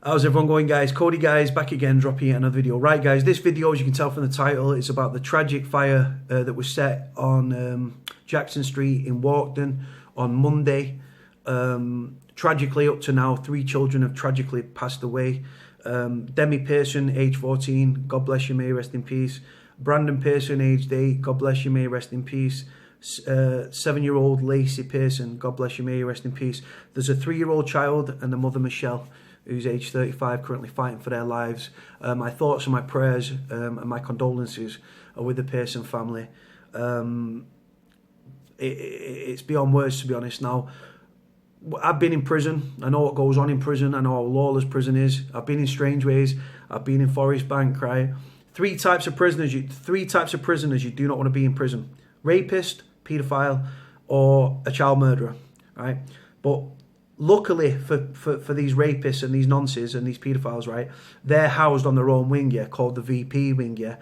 How's everyone going, guys? Cody, guys, back again, dropping yet another video. Right, guys, this video, as you can tell from the title, is about the tragic fire that was set on Jackson Street in Walkden on Monday. Tragically, up to now, 3 children have tragically passed away. Demi Pearson, age 14, God bless you, may you rest in peace. Brandon Pearson, aged 8, God bless you, may you rest in peace. 7-year-old Lacey Pearson, God bless you, may you rest in peace. There's a 3-year-old child and the mother, Michelle, who's age 35, currently fighting for their lives. My thoughts and my prayers and my condolences are with the Pearson family. It's beyond words, to be honest. Now, I've been in prison. I know what goes on in prison. I know how lawless prison is. I've been in Strangeways. I've been in Forest Bank, right? Three types of prisoners you do not want to be in prison: rapist, paedophile, or a child murderer, right? But luckily for these rapists and these nonces and these paedophiles, right, they're housed on their own wing, yeah, called the VP wing, yeah.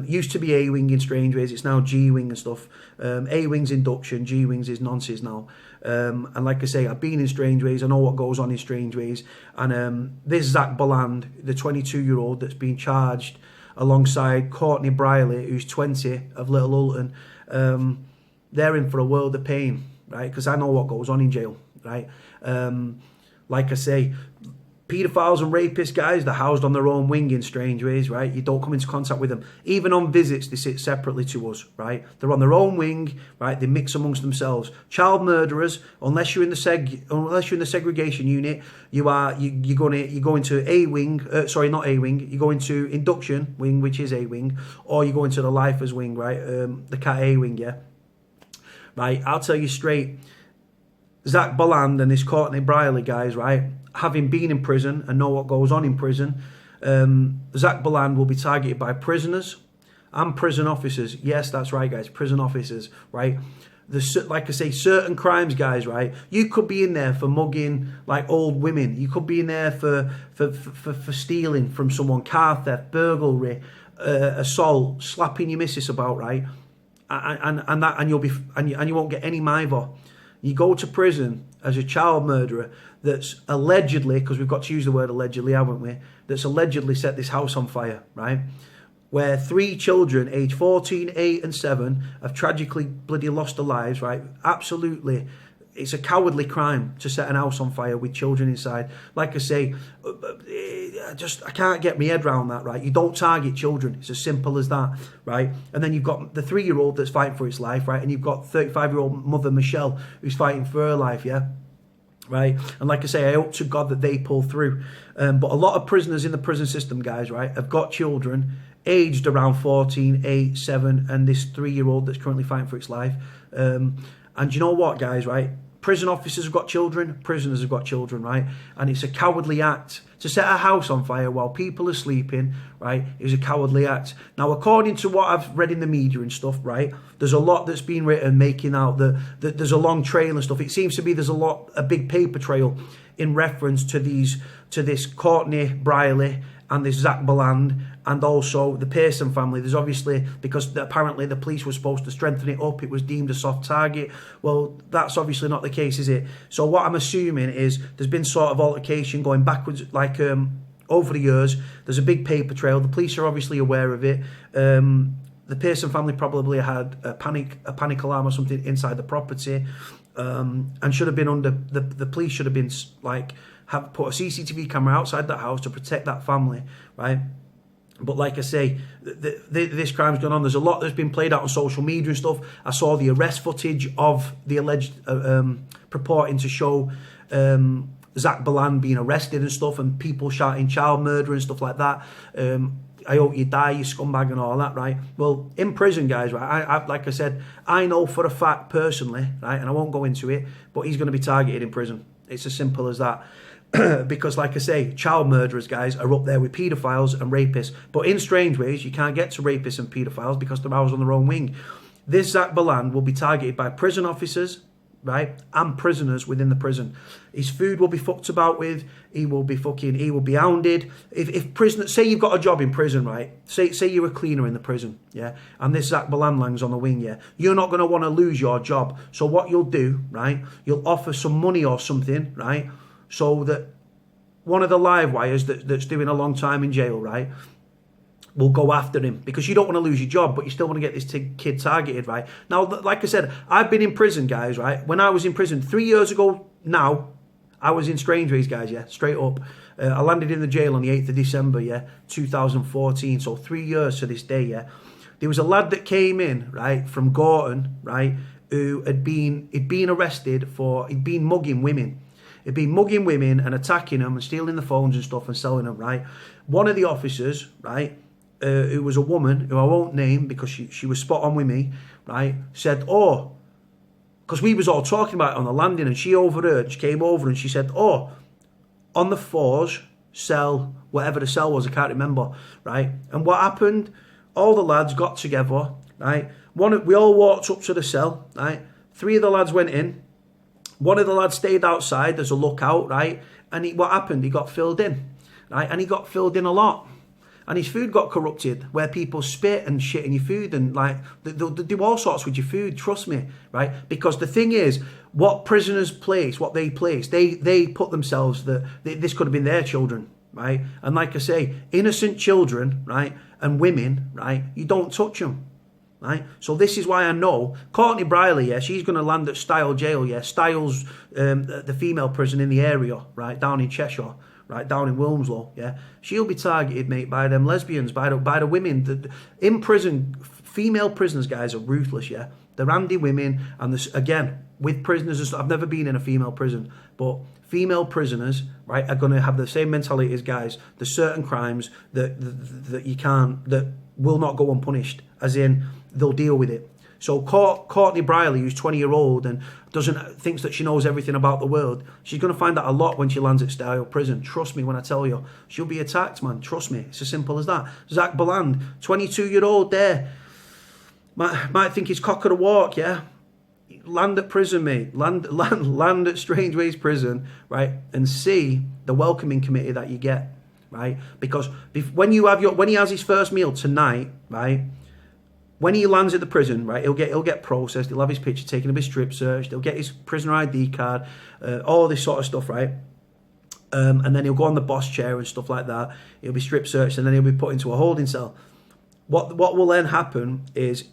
Used to be A wing in Strangeways, it's now G wing and stuff. A wing's induction, G wing's is nonces now. And like I say, I've been in Strangeways, I know what goes on in Strangeways. And this Zak Bolland, the 22-year-old that's been charged alongside Courtney Brierley, who's 20, of Little Ulton, they're in for a world of pain, right? Because I know what goes on in jail, right? Like I say, paedophiles and rapists, guys, they're housed on their own wing in Strangeways, right? You don't come into contact with them. Even on visits, they sit separately to us, right? They're on their own wing, right? They mix amongst themselves. Child murderers, unless you're in the segregation unit, you go into A wing, sorry, not A wing. You go into induction wing, which is A wing, or you go into the lifers wing, right? The Cat A wing, yeah. Right, I'll tell you straight. Zak Bolland and this Courtney Brierley, guys, right, having been in prison and know what goes on in prison, Zak Bolland will be targeted by prisoners and prison officers. Yes, that's right, guys, prison officers, right? Like I say, certain crimes, guys, right, you could be in there for mugging like old women. You could be in there for stealing from someone, car theft, burglary, assault, slapping your missus about, right? And you won't get any mither. You go to prison as a child murderer that's allegedly, because we've got to use the word allegedly, haven't we? That's allegedly set this house on fire, right? Where 3 children, age 14, 8 and 7, have tragically bloody lost their lives, right? Absolutely. It's a cowardly crime to set an house on fire with children inside. Like I say, I can't get my head around that, right? You don't target children. It's as simple as that, right? And then you've got the 3-year-old that's fighting for its life, right? And you've got 35-year-old mother Michelle who's fighting for her life, yeah? Right? And like I say, I hope to God that they pull through. But a lot of prisoners in the prison system, guys, right, have got children aged around 14, 8, 7, and this 3-year-old that's currently fighting for its life. And you know what, guys, right? Prison officers have got children, prisoners have got children, right? And it's a cowardly act. To set a house on fire while people are sleeping, right, is a cowardly act. Now, according to what I've read in the media and stuff, right, there's a lot that's been written making out that there's a long trail and stuff. It seems to be there's a big paper trail in reference to this Courtney Brierley and this Zak Bolland and also the Pearson family. There's obviously, because apparently the police were supposed to strengthen it up, it was deemed a soft target. Well, that's obviously not the case, is it? So what I'm assuming is there's been sort of altercation going backwards, like over the years. There's a big paper trail. The police are obviously aware of it. The Pearson family probably had a panic alarm or something inside the property, and should have been under the police should have been like have put a CCTV camera outside that house to protect that family, right? But like I say, this crime's gone on. There's a lot that's been played out on social media and stuff. I saw the arrest footage of the alleged purporting to show Zak Bolland being arrested and stuff, and people shouting child murder and stuff like that. I hope you die, you scumbag, and all that, right? Well, in prison, guys, right, I like I said, I know for a fact personally, right, and I won't go into it, but he's going to be targeted in prison. It's as simple as that. Because, like I say, child murderers, guys, are up there with paedophiles and rapists. But in Strangeways, you can't get to rapists and paedophiles because they're housed on their own wing. This Zak Bolland will be targeted by prison officers, right, and prisoners within the prison. His food will be fucked about with. He will be hounded. If prisoners, say you've got a job in prison, right, say you're a cleaner in the prison, yeah, and this Zak Bolland lands on the wing, yeah, you're not going to want to lose your job. So what you'll do, right, you'll offer some money or something, right, so that one of the live wires that's doing a long time in jail, right, will go after him because you don't want to lose your job, but you still want to get this kid targeted, right? Now, like I said, I've been in prison, guys, right? When I was in prison 3 years ago now, I was in Strangeways, guys, yeah, straight up. I landed in the jail on the 8th of December, yeah, 2014, so 3 years to this day, yeah. There was a lad that came in, right, from Gorton, right, who he'd been arrested for, he'd been mugging women. He'd been mugging women and attacking them and stealing the phones and stuff and selling them, right? One of the officers, right, who was a woman, who I won't name because she was spot on with me, right, said, oh, because we was all talking about it on the landing, and she overheard, she came over and she said, oh, on the 4's cell, whatever the cell was, I can't remember, right? And what happened, all the lads got together, right? We all walked up to the cell, right? 3 of the lads went in. One of the lads stayed outside as a lookout, right? And what happened? He got filled in, right? And he got filled in a lot. And his food got corrupted, where people spit and shit in your food, and like they'll do all sorts with your food. Trust me, right? Because the thing is, what prisoners place, what they place, they put themselves that this could have been their children, right? And like I say, innocent children, right, and women, right, you don't touch them, right? So this is why I know Courtney Brierley, yeah, she's going to land at Style Jail, yeah, Styles, the female prison in the area, right, down in Cheshire. Right, down in Wilmslow, yeah. She'll be targeted, mate, by them lesbians, by the women. In prison, female prisoners, guys, are ruthless, yeah. They're handy women, and this, again, with prisoners, I've never been in a female prison, but female prisoners, right, are going to have the same mentality as guys. There's certain crimes that you can't, that will not go unpunished, as in, they'll deal with it. So Courtney Brierley, who's 20-year-old and thinks that she knows everything about the world, she's going to find that a lot when she lands at Style Prison. Trust me when I tell you. She'll be attacked, man. Trust me. It's as simple as that. Zak Bolland, 22-year-old there. Might think he's cock of the walk, yeah? Land at prison, mate. Land at Strangeways Prison, right? And see the welcoming committee that you get, right? Because when he has his first meal tonight, right? When he lands at the prison, right, he'll get processed. He'll have his picture taken, he'll be strip searched. He'll get his prisoner ID card, all this sort of stuff, right? And then he'll go on the boss chair and stuff like that. He'll be strip searched, and then he'll be put into a holding cell. What will then happen is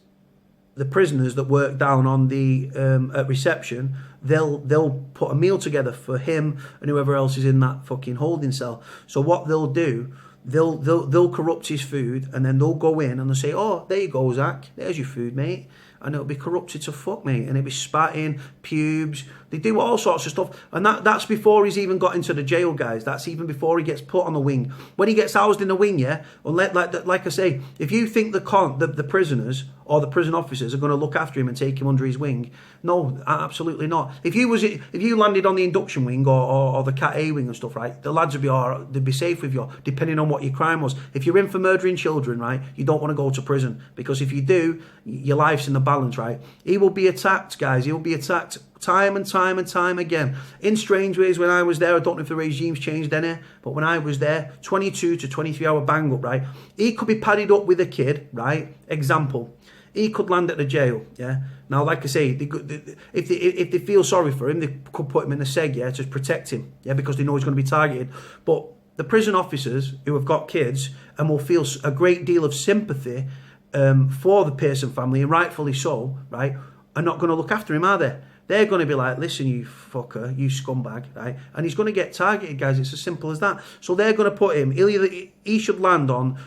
the prisoners that work down on the at reception, they'll put a meal together for him and whoever else is in that fucking holding cell. So what they'll do, they'll corrupt his food, and then they'll go in and they'll say, oh, there you go, Zak, there's your food, mate. And it'll be corrupted to fuck, mate. And it'll be spatting, pubes. They do all sorts of stuff. And that's before he's even got into the jail, guys. That's even before he gets put on the wing. When he gets housed in the wing, yeah, like I say, if you think the prisoners or the prison officers are going to look after him and take him under his wing, no, absolutely not. If you landed on the induction wing or the Cat A wing and stuff, right, the lads would be all right, they'd be safe with you, depending on what your crime was. If you're in for murdering children, right, you don't want to go to prison, because if you do, your life's in the balance, right? He will be attacked, guys. He will be attacked time and time and time again. In Strangeways, when I was there, I don't know if the regime's changed any, but when I was there, 22 to 23 hour bang up, right? He could be padded up with a kid, right? Example. He could land at the jail, yeah? Now, like I say, if they feel sorry for him, they could put him in the seg, yeah, to protect him, yeah, because they know he's going to be targeted. But the prison officers who have got kids and will feel a great deal of sympathy for the Pearson family, and rightfully so, right, are not going to look after him, are they? They're going to be like, listen, you fucker, you scumbag, right? And he's going to get targeted, guys. It's as simple as that. So they're going to put him, he should land on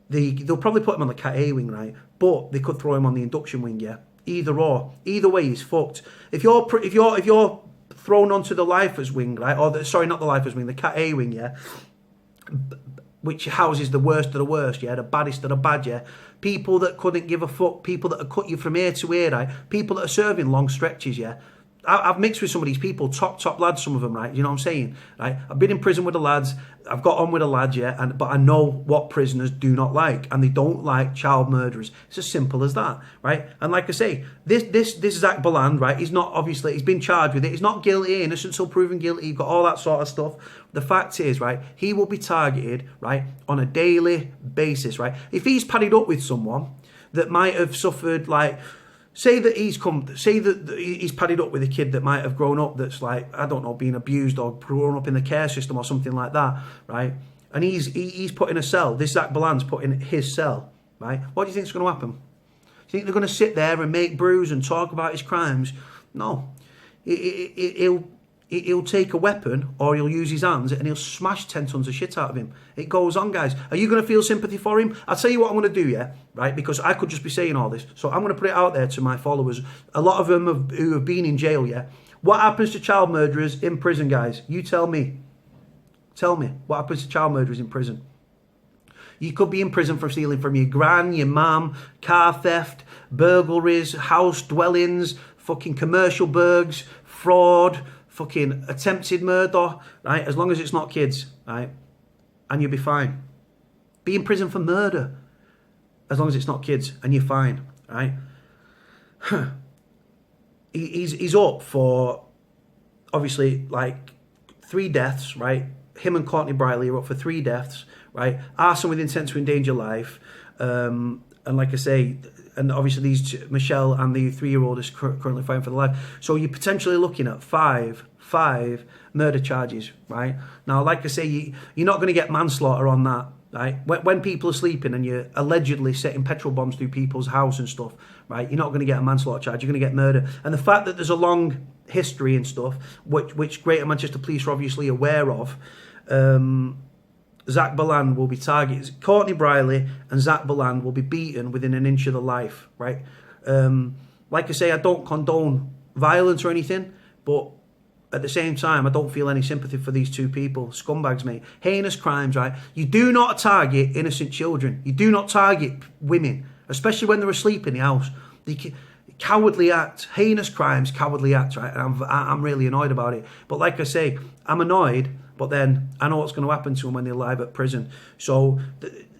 they'll probably put him on the Cat A wing, right? But they could throw him on the induction wing, yeah? Either way, he's fucked. If you're thrown onto the lifers wing, right? Or not the lifers wing, the Cat A wing, yeah? Which houses the worst of the worst, yeah? The baddest of the bad, yeah? People that couldn't give a fuck, people that have cut you from ear to ear, right? People that are serving long stretches, yeah? I've mixed with some of these people, top lads, some of them, right? You know what I'm saying, right? I've been in prison with the lads. I've got on with the lads, yeah. But I know what prisoners do not like, and they don't like child murderers. It's as simple as that, right? And like I say, this Zak Bolland, right? He's been charged with it. He's not guilty, innocent till proven guilty. You've got all that sort of stuff. The fact is, right? He will be targeted, right, on a daily basis, right? If he's padded up with someone that might have suffered, like, Say that he's padded up with a kid that might have grown up that's like, I don't know, being abused or grown up in the care system or something like that, right? And he's put in a cell. This Zak Bolland's put in his cell, right? What do you think is going to happen? Do you think they're going to sit there and make brews and talk about his crimes? No. He'll take a weapon or he'll use his hands and he'll smash 10 tons of shit out of him. It goes on, guys. Are you going to feel sympathy for him? I'll tell you what I'm going to do, yeah? Right? Because I could just be saying all this. So I'm going to put it out there to my followers. A lot of them who have been in jail, yeah? What happens to child murderers in prison, guys? You tell me. Tell me. What happens to child murderers in prison? You could be in prison for stealing from your gran, your mum, car theft, burglaries, house dwellings, fucking commercial burgs, fraud, fucking attempted murder, right? As long as it's not kids, right? And you'll be fine. Be in prison for murder, as long as it's not kids, and you're fine, right? He's up for, obviously, like 3 deaths, right? Him and Courtney Brierley are up for 3 deaths, right? Arson with intent to endanger life, and like I say, and obviously these Michelle and the 3-year-old is currently fighting for their life. So you're potentially looking at five murder charges, right? Now, like I say, you're not going to get manslaughter on that, right? When people are sleeping and you're allegedly setting petrol bombs through people's house and stuff, right? You're not going to get a manslaughter charge. You're going to get murder. And the fact that there's a long history and stuff, which Greater Manchester Police are obviously aware of, Zak Bolland will be targeted. Courtney Brierley and Zak Bolland will be beaten within an inch of their life, right? Like I say, I don't condone violence or anything, but at the same time, I don't feel any sympathy for these 2 people. Scumbags, mate. Heinous crimes, right? You do not target innocent children. You do not target women, especially when they're asleep in the house. Cowardly act. Heinous crimes, cowardly act, right? And I'm really annoyed about it. But like I say, I'm annoyed, but then I know what's going to happen to them when they're live at prison. So,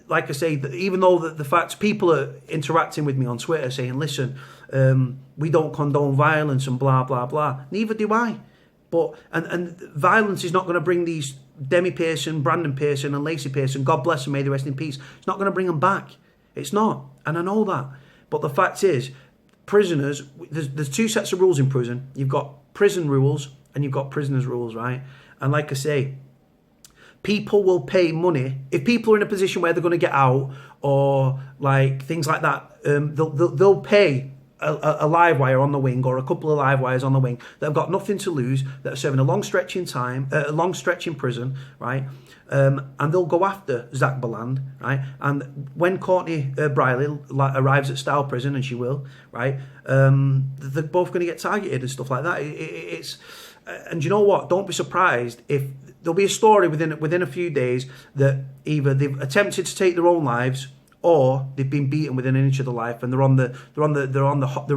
like I say, even though the fact people are interacting with me on Twitter saying, listen, we don't condone violence and blah, blah, blah. Neither do I. But and violence is not going to bring these Demi Pearson, Brandon Pearson and Lacey Pearson, God bless them, may they rest in peace. It's not going to bring them back. It's not. And I know that. But the fact is, prisoners, there's 2 sets of rules in prison. You've got prison rules and you've got prisoners' rules, right? And like I say, people will pay money. If people are in a position where they're going to get out or like things like that, they'll pay a live wire on the wing or a couple of live wires on the wing that have got nothing to lose, that are serving a long stretch in prison, right? And they'll go after Zak Bolland, right? And when Courtney Brierley arrives at Style Prison, and she will, right? They're both going to get targeted and stuff like that. And you know what? Don't be surprised if there'll be a story within a few days that either they've attempted to take their own lives or they've been beaten within an inch of their life, and they're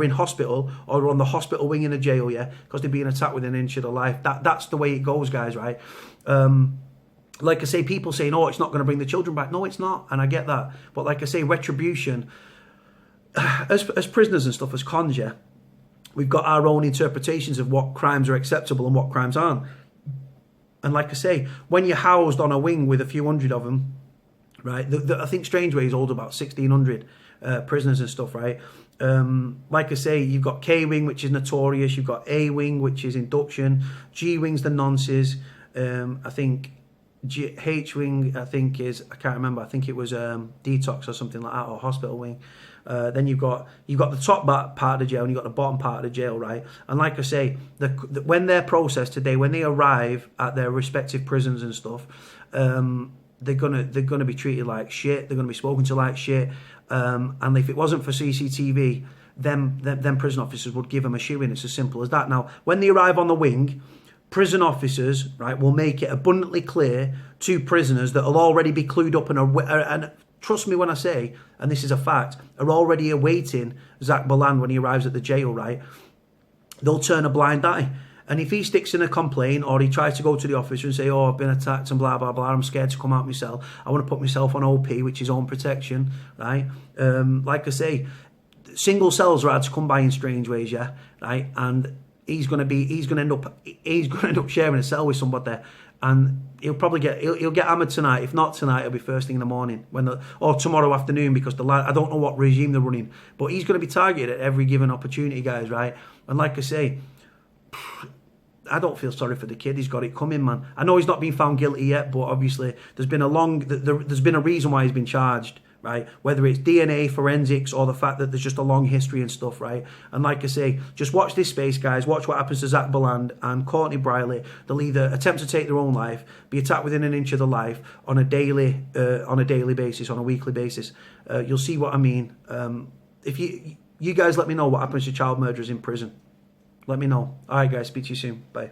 in hospital, or they're on the hospital wing in a jail, yeah, because they're being attacked within an inch of their life. That's the way it goes, guys, right? Like I say, people saying, oh, it's not going to bring the children back. No, it's not, and I get that. But like I say, retribution, as prisoners and stuff, as cons, yeah, we've got our own interpretations of what crimes are acceptable and what crimes aren't. And like I say, when you're housed on a wing with a few hundred of them, right? I think Strangeways holds about 1,600 prisoners and stuff, right? Like I say, you've got K-Wing, which is notorious. You've got A-Wing, which is induction. G-Wing's the nonces. I think H-Wing, I can't remember. I think it was detox or something like that, or hospital wing. Then you've got the top part of the jail and you've got the bottom part of the jail, right? And like I say, when they're processed today, when they arrive at their respective prisons and stuff, they're gonna be treated like shit. They're gonna be spoken to like shit. And if it wasn't for CCTV, them prison officers would give them a shoe in. It's as simple as that. Now, when they arrive on the wing, prison officers, right, will make it abundantly clear to prisoners that will already be clued up and trust me when I say, and this is a fact, are already awaiting Zak Bolland when he arrives at the jail, right? They'll turn a blind eye. And if he sticks in a complaint or he tries to go to the officer and say, oh, I've been attacked and blah, blah, blah, I'm scared to come out myself, I want to put myself on OP, which is own protection, right? Like I say, single cells are hard to come by in Strangeways, yeah, right? And he's going to end up sharing a cell with somebody, and he'll get hammered tonight. If not tonight, it'll be first thing in the morning or tomorrow afternoon, because I don't know what regime they're running, but he's going to be targeted at every given opportunity, guys, right? And like I say, I don't feel sorry for the kid. He's got it coming, man. I know he's not been found guilty yet, but obviously there's been a reason why he's been charged, right? Whether it's DNA, forensics, or the fact that there's just a long history and stuff, right? And like I say, just watch this space, guys. Watch what happens to Zak Bolland and Courtney Brierley. They'll either attempt to take their own life, be attacked within an inch of their life on a daily basis, on a weekly basis. You'll see what I mean. If you guys let me know what happens to child murderers in prison. Let me know. All right, guys. Speak to you soon. Bye.